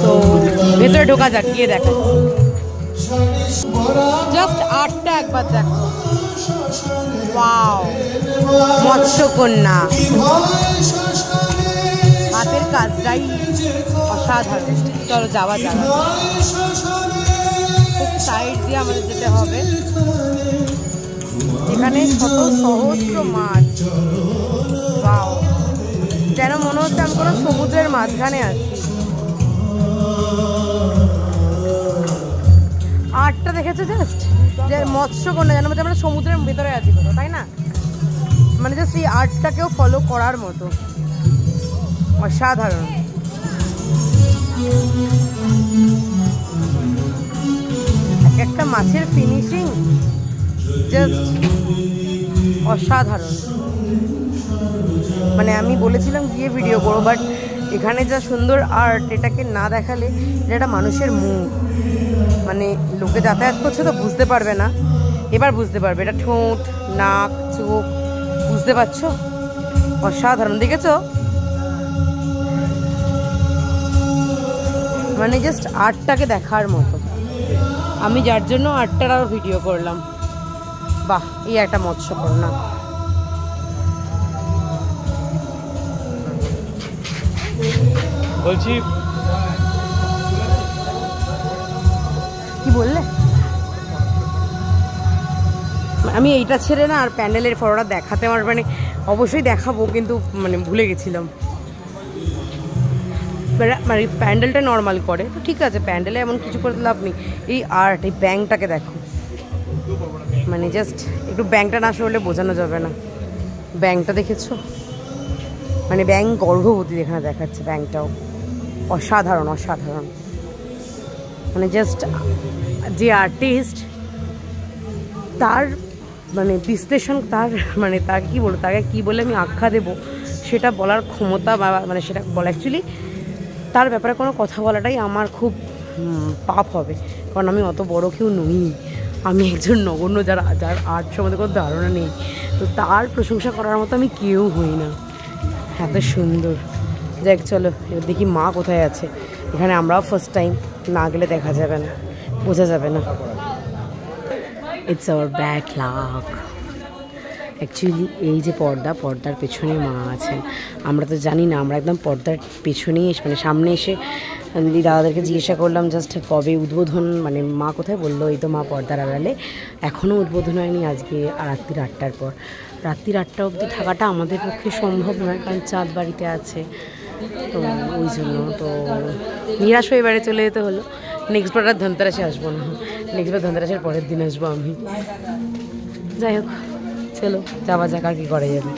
তো ভেতরে ঢোকা যাক, গিয়ে দেখা। জাস্ট আর্টটা একবার দেখো, ওয়াও, মৎস্যকন্যা, হাতের কাজটাই অসাধারণ। চলো যাওয়া যাক, খুব সাইড দিয়ে আমাদের যেতে হবে। এখানে শত সহস্র মাছ, ওয়াও, যেন মনে হচ্ছে আমি কোনো সমুদ্রের মাঝখানে আছি। আর্টটা দেখেছো জাস্ট, যে মৎস্যকন্যা, যেন আমরা সমুদ্রের ভেতরে আছি, তাই না? মানে জাস্ট এই আর্টটাকেও ফলো করার মতো, অসাধারণ। একটা মাছের ফিনিশিং জাস্ট অসাধারণ। মানে আমি বলেছিলাম গিয়ে ভিডিও করো, বাট এখানে যা সুন্দর আর্ট, এটাকে না দেখালে, এটা মানুষের মুখ, মানে লোকে যাতায়াত করছে তো বুঝতে পারবে না, এবার বুঝতে পারবে। এটা ঠোঁট, নাক, চোখ, বুঝতে পারছো? অসাধারণ, দেখেছো? মানে জাস্ট আর্টটাকে দেখার মতো। আমি যার জন্য আর্টটারও ভিডিও করলাম। বাহ, এই একটা মৎস্যকন্যা। বলছি, কি বললে? আমি এইটা ছেড়ে না আর প্যান্ডেলের ফটোটা দেখাতে আমার, মানে অবশ্যই দেখাবো, কিন্তু মানে ভুলে গেছিলাম। মানে প্যান্ডেলটা নর্মাল করে তো ঠিক আছে, প্যান্ডেলে এমন কিছু করে লাভ নেই। এই আর্ট, এই ব্যাংকটাকে দেখো, মানে জাস্ট একটু ব্যাংকটা না সরলে বোঝানো যাবে না। ব্যাংকটা দেখেছো? মানে ব্যাং গর্ভবতী এখানে দেখাচ্ছে, ব্যাংকটাও অসাধারণ, অসাধারণ। মানে জাস্ট যে আর্টিস্ট, তার মানে বিশ্লেষণ, তার মানে তাকে কী বলবো, তাকে কী বলে আমি আখ্যা দেবো সেটা বলার ক্ষমতা, বা মানে সেটা বলা, অ্যাকচুয়ালি তার ব্যাপারে কোনো কথা বলাটাই আমার খুব পাপ হবে, কারণ আমি অত বড় কেউ নই। আমি একজন নগণ্য, যার আর্ট সম্বন্ধে কোনো ধারণা নেই, তো তার প্রশংসা করার মতো আমি কেউ হই না। এত সুন্দর। যাক চলো, এবার দেখি মা কোথায় আছে। এখানে আমরাও ফার্স্ট টাইম, না গেলে দেখা যাবে না, বোঝা যাবে না। It's our bad luck. Actually এই যে পর্দার পেছনে মা আছেন, আমরা তো জানি না, আমরা একদম পর্দার পেছনেই মানে সামনে এসে দাদাদেরকে জিজ্ঞাসা করলাম জাস্ট কবে উদ্বোধন, মানে মা কোথায়, বললো এই তো মা পর্দার আড়ালে, এখনও উদ্বোধন হয়নি, আজকে রাত্রি 8টার পর। রাত্রি 8টা অবধি থাকাটা আমাদের পক্ষে সম্ভব নয়, কারণ চাঁদ বাড়িতে আছে, তো ওই জন্য তো নিরাশ হয়ে বাড়ি চলে যেতে হলো। নেক্সট বার আর ধনতেরাসে আসবো না, নেক্সট বার ধনতেরাসের পরের দিন আসবো আমি। যাই হোক, চলো যাওয়া যাক, আর কি করা যাবে।